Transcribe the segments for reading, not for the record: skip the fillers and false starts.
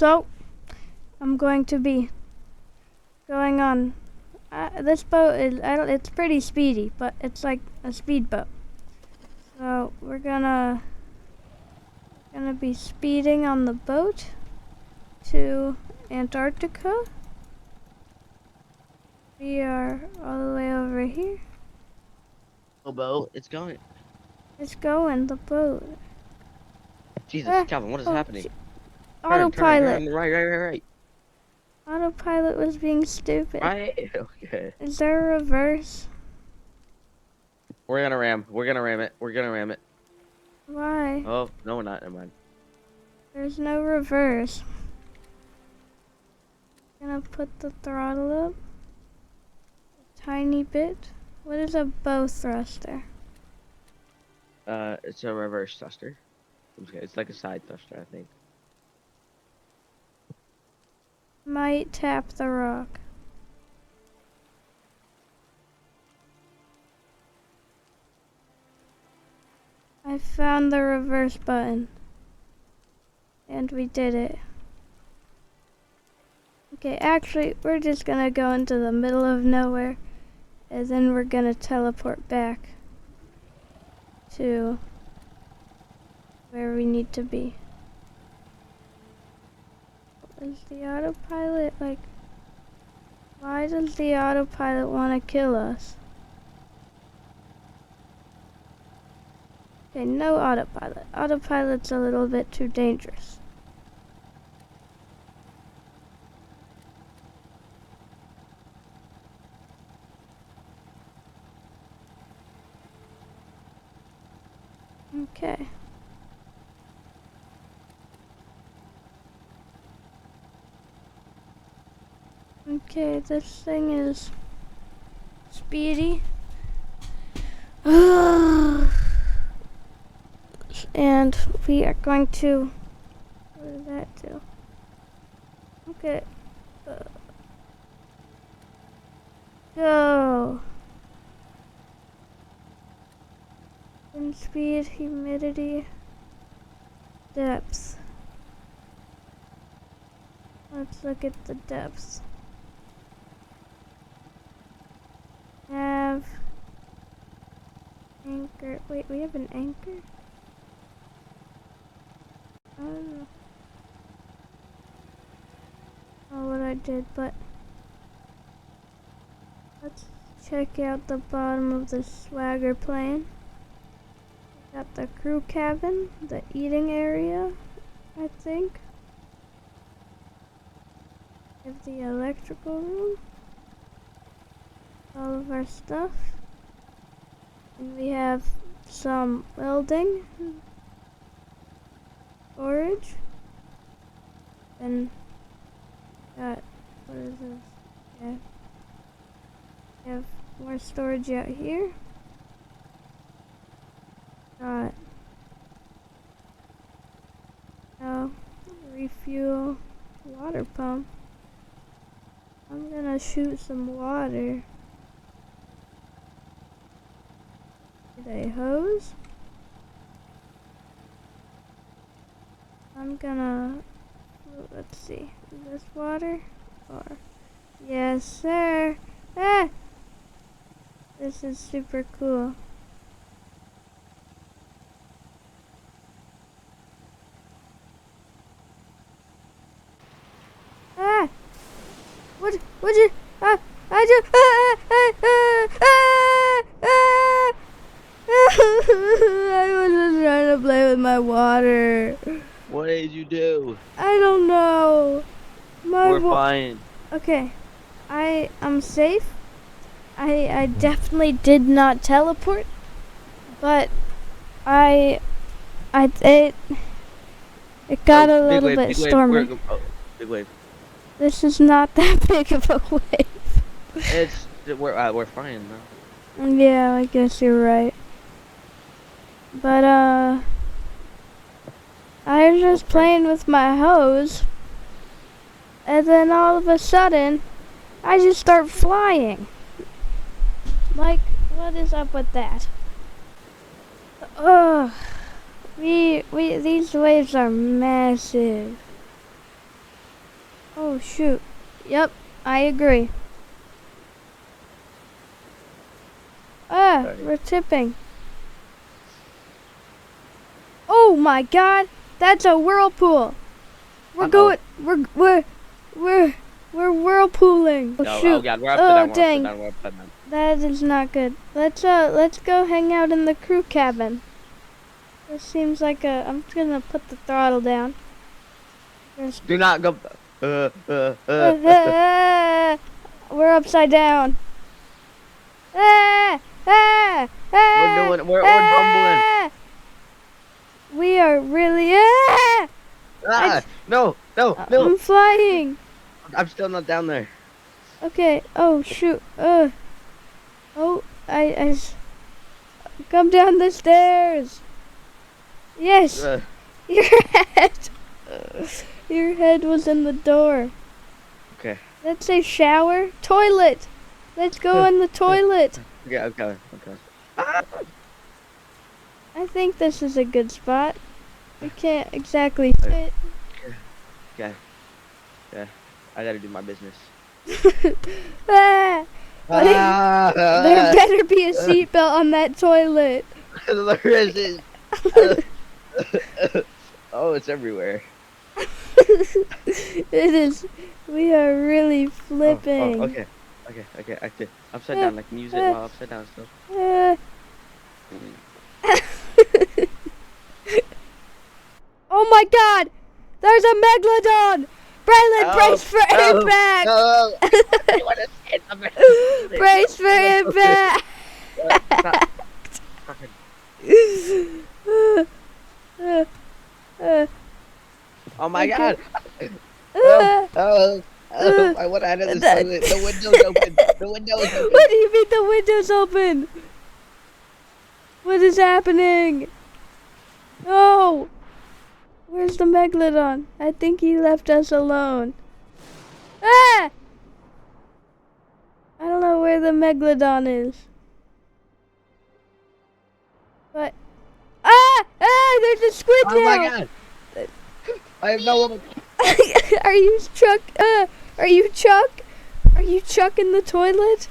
So, I'm going to be going on. This boat is, it's pretty speedy, but it's like a speedboat. So, we're gonna be speeding on the boat to Antarctica. We are all the way over here. Oh, boat, it's going. It's going, the boat. Jesus, Calvin, what is happening? Turn, Autopilot. right. Autopilot was being stupid. Right, okay. Is there a reverse? We're gonna ram it. Why? Oh, no, we're not. Never mind. There's no reverse. Gonna put the throttle up a tiny bit. What is a bow thruster? It's a reverse thruster. It's like a side thruster, I think. Might tap the rock. I found the reverse button. And we did it. Okay, actually, we're just gonna go into the middle of nowhere. And then we're gonna teleport back to where we need to be. Is the autopilot like... Why does the autopilot want to kill us? Okay, no autopilot. Autopilot's a little bit too dangerous. Okay. Okay, this thing is speedy. And we are going to... What did that do? Okay. Go. Wind speed, humidity, depth. Let's look at the depths. Have anchor. Wait, we have an anchor? I don't know. Oh, what I did, but let's check out the bottom of the Swagger plane. We got the crew cabin, the eating area, I think. We have the electrical room. All of our stuff. And we have some welding. Storage. And got, what is this? Yeah. We have more storage out here. Got refuel water pump. I'm gonna shoot some water. A hose. I'm gonna, let's see, is this water? Or, yes sir. Ah! This is super cool. Ah! What'd you, I just, I was just trying to play with my water. What did you do? I don't know. We're fine. Okay, I'm safe. I definitely did not teleport, but it got a little bit stormy. Big wave. This is not that big of a wave. We're fine now. Yeah, I guess you're right. But I was just playing with my hose, and then all of a sudden, I just start flying. Like, what is up with that? Ugh. These waves are massive. Oh shoot. Yep, I agree. Ah, Sorry. we're tipping. Oh my god, that's a whirlpool. We're Uh-oh. going, we're whirlpooling. Oh No, shoot. oh god, we're upside down, we're dang. upside down, we're upside down. That is not good. Let's go hang out in the crew cabin. This seems like I'm just gonna put the throttle down. Do not go. We're upside down. We're bumbling. We are really. No. I'm flying. I'm still not down there. Okay. Oh shoot. Oh, I come down the stairs. Yes. Your head. Your head was in the door. Okay. Let's say shower, toilet. Let's go in the toilet. Okay. I think this is a good spot. We can't exactly fit. Okay. Yeah. I gotta do my business. There better be a seatbelt on that toilet. There isn't. Oh, it's everywhere. It is. We are really flipping. Okay. Upside down. I can use it while upside down still. Oh my god! There's a megalodon! Braylon, brace for impact! No. Brace for impact! Oh my god! I want out of this toilet. The window's open. The window's open. What do you mean the window's open? What is happening? No! Where's the megalodon? I think he left us alone. Ah! I don't know where the megalodon is. But there's a squid now. Oh my god! I have no one. Are you Chuck? Are you Chuck? Are you Chuck in the toilet?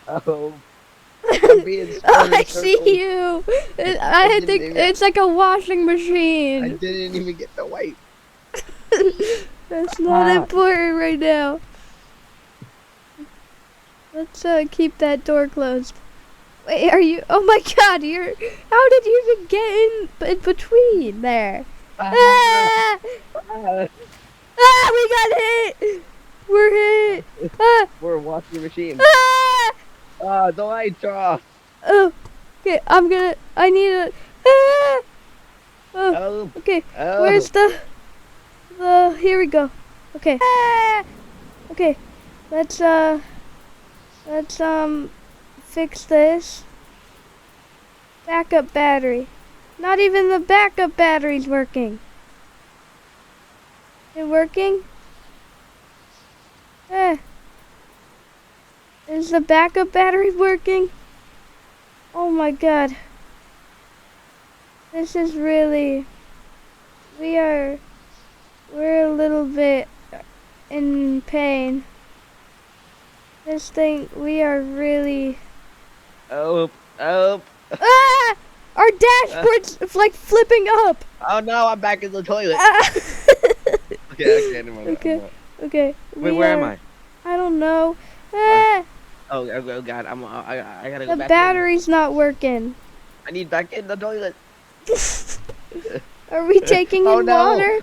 Oh. I'm being Oh, I see you. I think it's like a washing I machine. didn't even get the wipe. That's not important right now. Let's keep that door closed. Wait, are you? Oh my God! How did you even get in between there? We got hit. We're hit. We're a washing machine. Ah! The lights are off. Oh, okay. I need a. Oh, okay. Where's the? Here we go. Okay. Okay. Let's fix this. Backup battery. Not even the backup battery's working. It working? Is the backup battery working? Oh my God. This is really... We're a little bit in pain. This thing, we are really... Oh. Ah! Our dashboard's like flipping up. Oh no, I'm back in the toilet. Okay, never mind. Okay. Wait, where am I? I don't know. Oh god, I gotta go The back battery's not working. I need back in the toilet. Are we taking in water?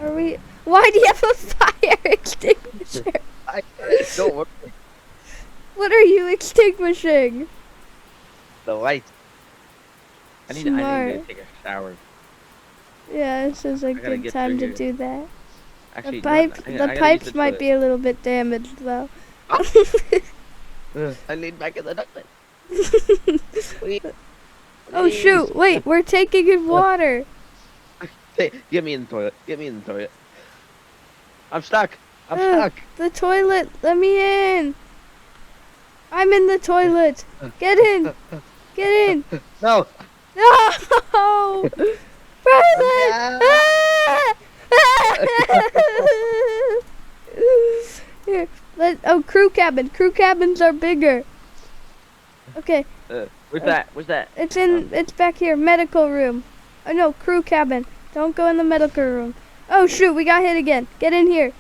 Are we? Why do you have a fire extinguisher? Don't worry. What are you extinguishing? The light. I need to take a shower. Yeah, this is a good time to do that. Actually, the pipes might be a little bit damaged though. I need back in the toilet. Please. Oh shoot! Wait, we're taking in water. Hey, get me in the toilet. Get me in the toilet. I'm stuck. I'm stuck. The toilet. Let me in. I'm in the toilet. Get in. Get in. No. No. Braylon. cabin. Crew cabins are bigger. Okay. Where's that? Where's that? It's back here. Medical room. Oh no, crew cabin. Don't go in the medical room. Oh shoot, we got hit again. Get in here.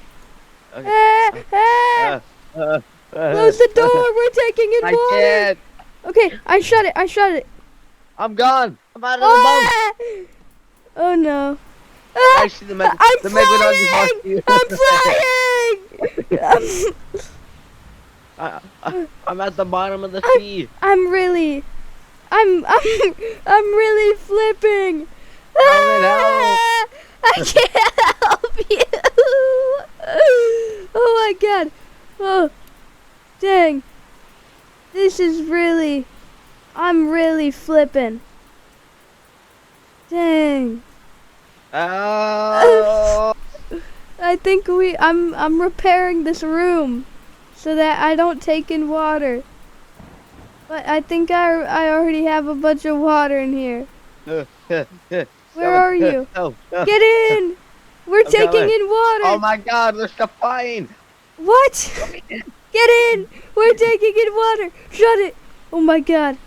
Okay. Close the door. We're taking in I water. can't. Okay, I shut it. I'm gone. I'm out of the boat. Oh no. I see the I'm megalodon just flying! walked you. I'm at the bottom of the sea. I'm really flipping. Help. I can't help you. Oh my god. Oh, dang. This is I'm really flipping. Dang. Oh. I think I'm repairing this room so that I don't take in water. But I think I already have a bunch of water in here. Where are you? Get in! We're taking in water. Oh my god, there's stuff flying. What? Get in! We're taking in water. Shut it. Oh my god.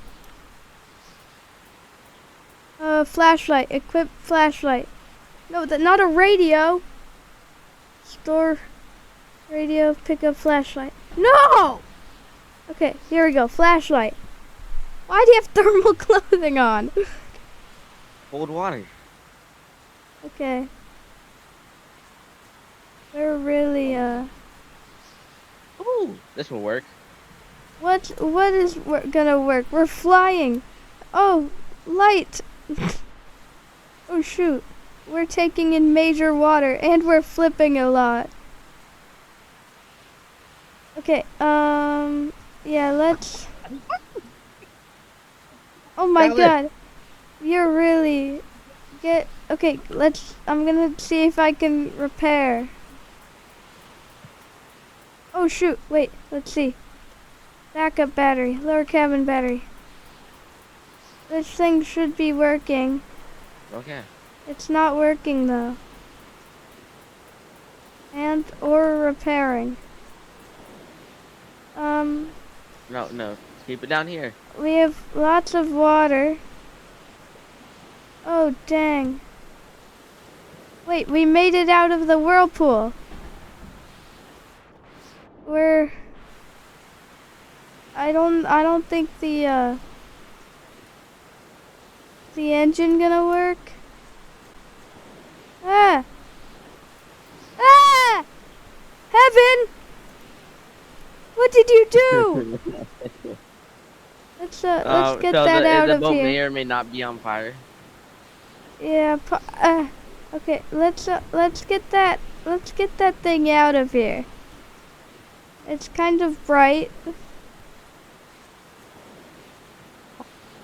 Flashlight. Equip flashlight. No, not a radio. Store radio. Pick up flashlight. No! Okay, here we go. Flashlight. Why do you have thermal clothing on? Cold water. Okay. We're really Ooh, this will work. What is gonna work? We're flying. Oh, light. Oh shoot. We're taking in major water and we're flipping a lot. Okay, yeah, let's... Oh my god. You're really... Okay, I'm gonna see if I can repair. Oh shoot, wait, let's see. Backup battery, lower cabin battery. This thing should be working. Okay. It's not working though. Or repairing. No. Keep it down here. We have lots of water. Oh dang. Wait, we made it out of the whirlpool. I don't think the engine gonna work. Heaven! What did you do? Let's get that out the of boat here. may or may not be on fire. Yeah. Okay. Let's get that thing out of here. It's kind of bright.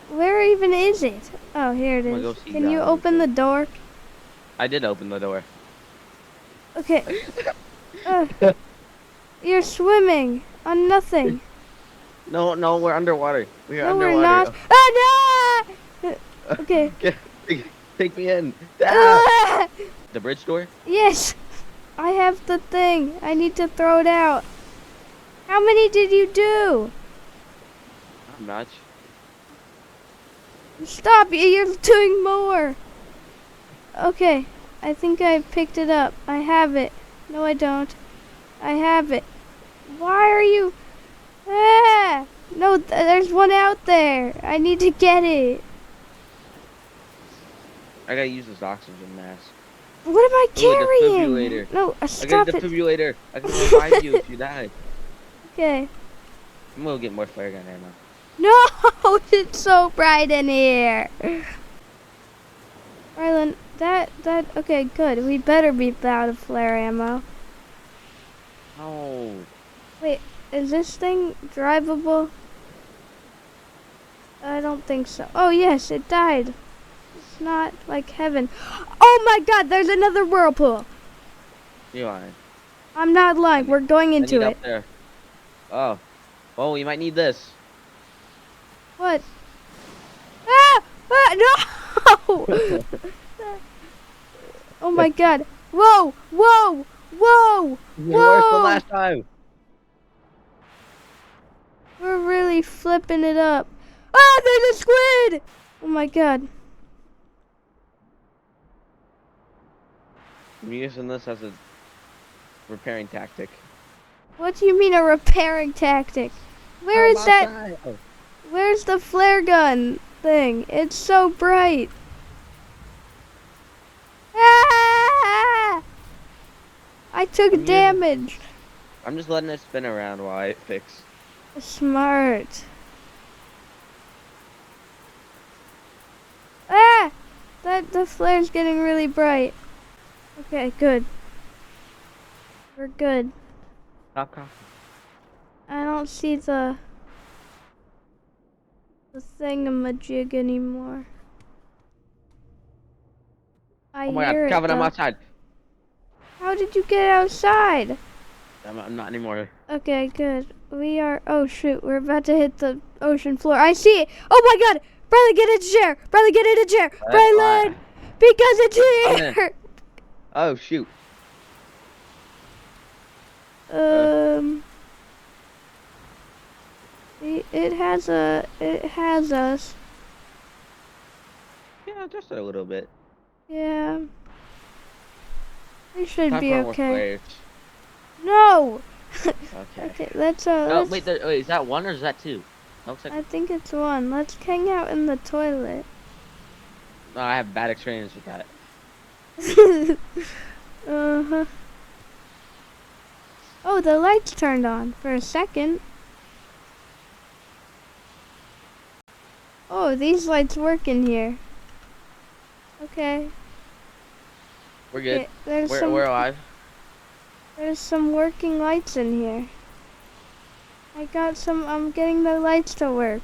Where even is it? Oh, here it is. Can you open the door? I did open the door. Okay. You're swimming on nothing. No, we're underwater. No, we're not. Ah, no! Okay. Take me in. Ah! The bridge door? Yes. I have the thing. I need to throw it out. How many did you do? Not much. Stop! You're doing more. Okay. I think I picked it up. I have it. No, I don't. I have it. Why are you... Ah! No, there's one out there. I need to get it. I gotta use this oxygen mask. What am I carrying? Defibrillator. No, stop it. I got a defibrillator. I can revive you if you die. Okay. I'm gonna get more flare gun ammo. No, it's so bright in here. Marlon, okay, good. We better be out of flare ammo. Oh. Wait, is this thing drivable? I don't think so. Oh, yes, it died. It's not like heaven. Oh my god, there's another whirlpool. You lying. I'm not lying. We're going into it. Up there. Oh. Oh, you might need this. What? Ah! No! Oh my god. Whoa! Whoa! Whoa! You're worse than last time. We're really flipping it up. Ah, there's a squid! Oh my god. I'm using this as a repairing tactic. What do you mean a repairing tactic? Where is that? Oh. Where's the flare gun thing? It's so bright. Ah! I took damage. I'm just letting it spin around while I fix. Smart. Ah! The flare's getting really bright. Okay, good. We're good. Stop coughing. I don't see the thingamajig anymore. I Oh my hear god, it. Calvin, I'm Though. outside. How did you get outside? I'm not anymore. Okay, good. We are. Oh shoot, we're about to hit the ocean floor. I see it. Oh my god! Bradley, get in a chair! Bradley, get in a chair! Bradley! Because it's here! Oh shoot. It has us. Yeah, just a little bit. Yeah. We should Time be for more okay. flares. No! Okay. Okay, let's Oh, wait, is that one or is that two? Looks like... I think it's one. Let's hang out in the toilet. No, I have bad experience with that. Uh-huh. Oh, the lights turned on for a second. Oh, these lights work in here. Okay. We're good. Okay, We're alive. There's some working lights in here. I'm getting the lights to work.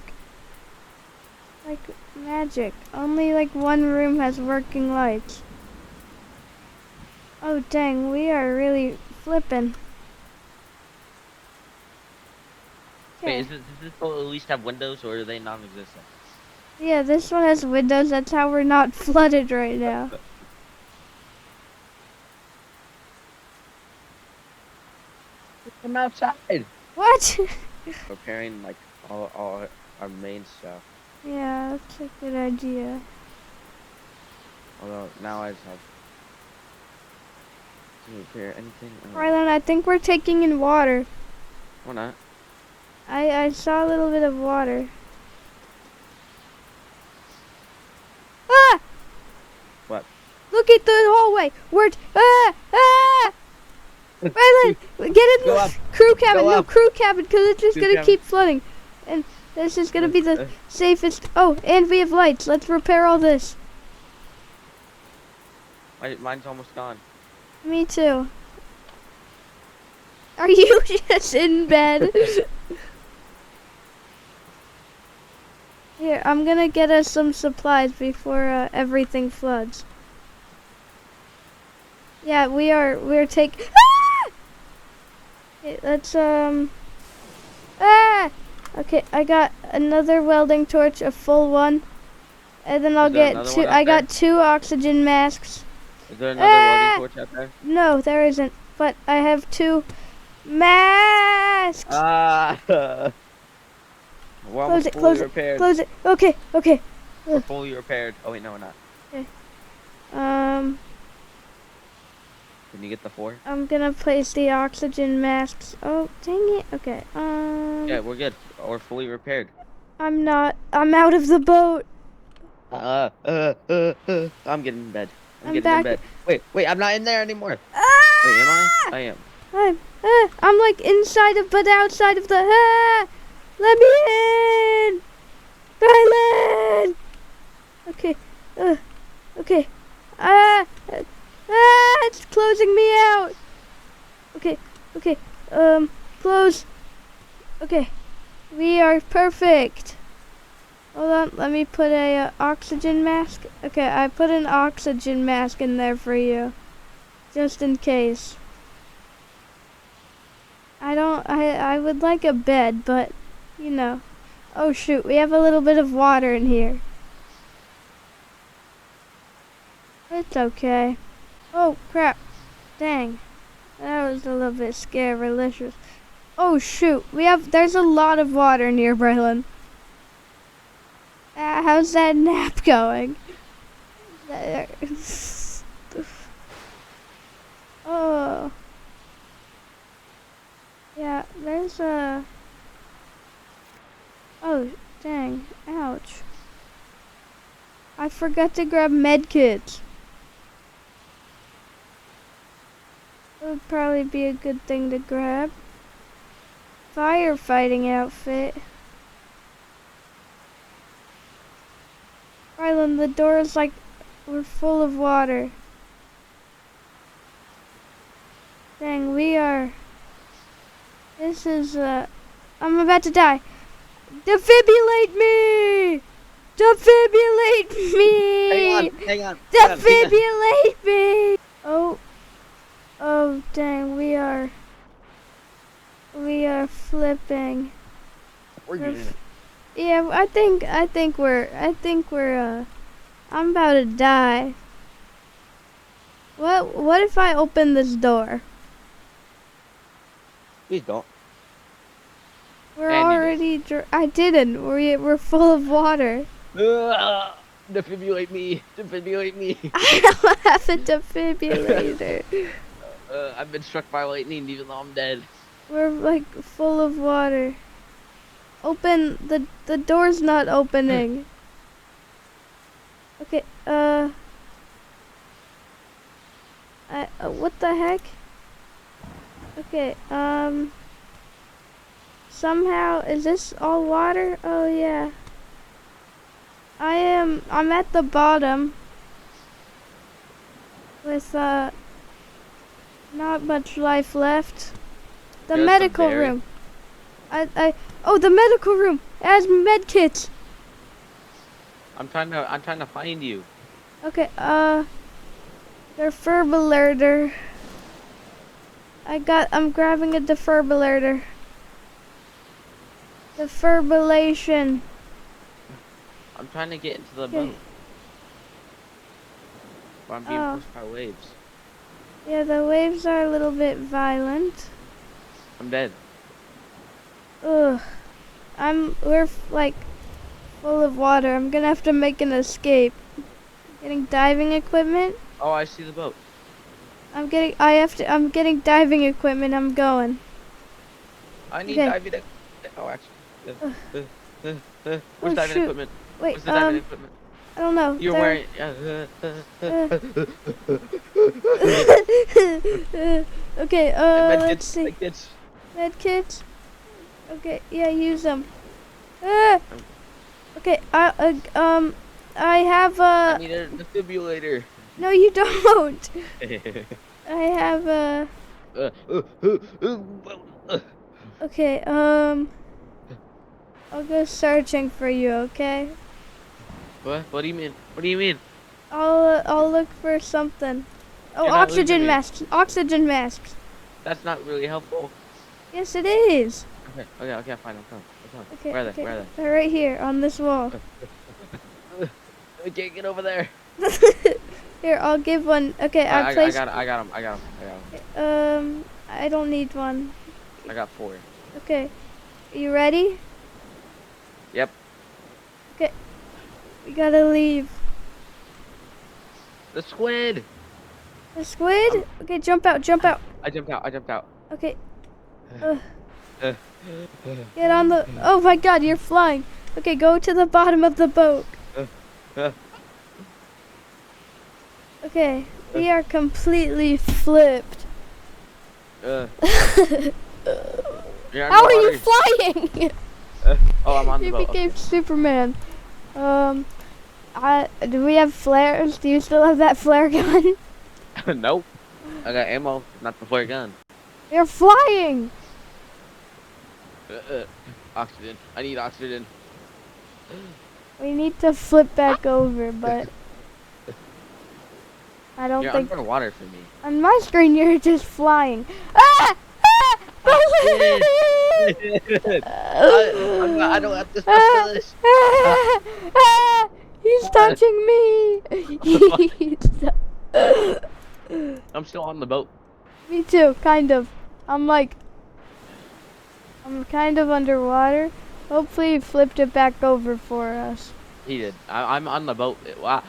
Like magic. Only like one room has working lights. Oh dang, we are really flipping. Wait, does this boat at least have windows or are they non-existent? Yeah, this one has windows. That's how we're not flooded right now. Come outside. What? Repairing like all our main stuff. Yeah, that's a good idea. Although now I just have to repair anything. Rylan, I think we're taking in water. Or not. I saw a little bit of water. Ah! What? Look at the hallway. Rylan, get in the crew cabin. No, crew cabin, because it's just gonna keep flooding. And this is gonna be the safest. Oh, and we have lights. Let's repair all this. Mine's almost gone. Me too. Are you just in bed? Here, I'm gonna get us some supplies before everything floods. Yeah, we're taking. Ah! Okay, let's Ah! Okay, I got another welding torch, a full one, and then I'll get two. I got 2 oxygen masks. Is there another welding torch out there? No, there isn't. But I have 2 masks. We're almost fully repaired. Close it. Okay. We're fully repaired. Oh wait, no, we're not. Okay. Can you get the 4? I'm gonna place the oxygen masks. Oh, dang it. Okay. Yeah, we're good. We're fully repaired. I'm not. I'm out of the boat. I'm getting in bed. I'm getting back. in bed. Wait, I'm not in there anymore. Ah! Wait, am I? I am. I'm like inside of, but outside of the. Let me in. Rylan. Okay. Okay. It's closing me out. Okay. Close. Okay. We are perfect. Hold on, let me put a oxygen mask. Okay, I put an oxygen mask in there for you. Just in case. I would like a bed, but, you know. Oh shoot, we have a little bit of water in here. It's okay. Oh crap. Dang. That was a little bit scarelicious. Oh shoot, there's a lot of water near Braylon. How's that nap going? Oh. Yeah, there's a... Oh, dang. Ouch. I forgot to grab med kits. It would probably be a good thing to grab. Firefighting outfit. Rylan, the door is like... We're full of water. Dang, we are... This is, I'm about to die. Defibrillate me! Defibrillate me! Hang on. Defibrillate me! Oh, dang, we are flipping. Yeah, I think we're, I'm about to die. What if I open this door? Please don't. We're already, I didn't. We're full of water. Defibrillate me. Defibrillate me. I don't have a defibrillator. I've been struck by lightning even though I'm dead. We're like full of water. Open, the door's not opening. Okay, what the heck? Okay, somehow, is this all water? Oh yeah. I'm at the bottom with, not much life left. The medical room. Oh, the medical room. It has med kits. I'm trying to find you. Okay, defibrillator. I'm grabbing a defibrillator. Defibrillation. I'm trying to get into the boat. But I'm being pushed by waves. Yeah, the waves are a little bit violent. I'm dead. Ugh. We're like full of water. I'm gonna have to make an escape. Getting diving equipment. Oh, I see the boat. I'm getting diving equipment. I'm going. I need diving. Oh, actually. Where's diving equipment? Wait, where's the diving equipment? I don't know. You're wearing. Okay. Let's see. Medkits. Medkits. Okay. Yeah, use them. Okay. I have a. I need a defibrillator. No, you don't. I have a. Okay. I'll go searching for you. Okay. What? What do you mean? What do you mean? I'll look for something. Oh, oxygen masks. Oxygen masks. That's not really helpful. Yes, it is. Okay, fine. I'm coming. Okay. Where are they? They're right here on this wall. I can't get over there. Here, I'll give one. Okay, I got him. Okay, I don't need one. I got 4. Okay, are you ready? Yep. Okay, we gotta leave. The squid. The squid? Okay, jump out. I jumped out. Okay. Get on the. Oh my God, you're flying. Okay, go to the bottom of the boat. Okay, we are completely flipped. How are you flying? Oh, I'm on the boat. You became Superman. Do we have flares? Do you still have that flare gun? Nope. I got ammo, not the flare gun. You're flying. Oxygen. I need oxygen. We need to flip back over, but I don't think. You're underwater for me. On my screen, you're just flying. Ah! I don't have to stop this. He's touching me. I'm still on the boat. Me too, kind of. I'm like, I'm kind of underwater. Hopefully he flipped it back over for us. He did. I'm on the boat. Wow.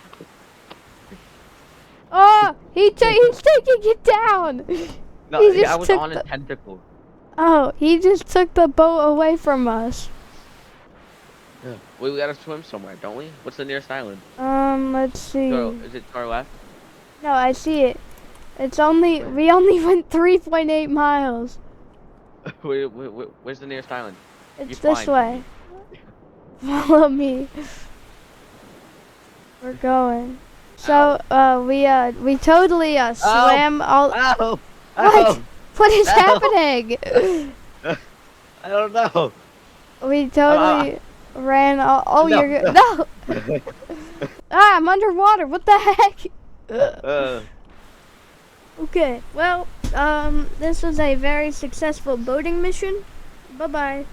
Oh, he's taking it down. No, He I just was took on his the. tentacle. Oh, he just took the boat away from us. Yeah. We gotta swim somewhere, don't we? What's the nearest island? Let's see. Is it to our left? No, I see it. We only went 3.8 miles. Where's the nearest island? It's You're this flying. way. Follow me. We're going. So, we totally swam all. Ow! What? Ow! What is Ow! happening? I don't know. We totally ran all. Oh, No, you're good. No. Ah, I'm underwater. What the heck? Okay. Well, this was a very successful boating mission. Bye bye.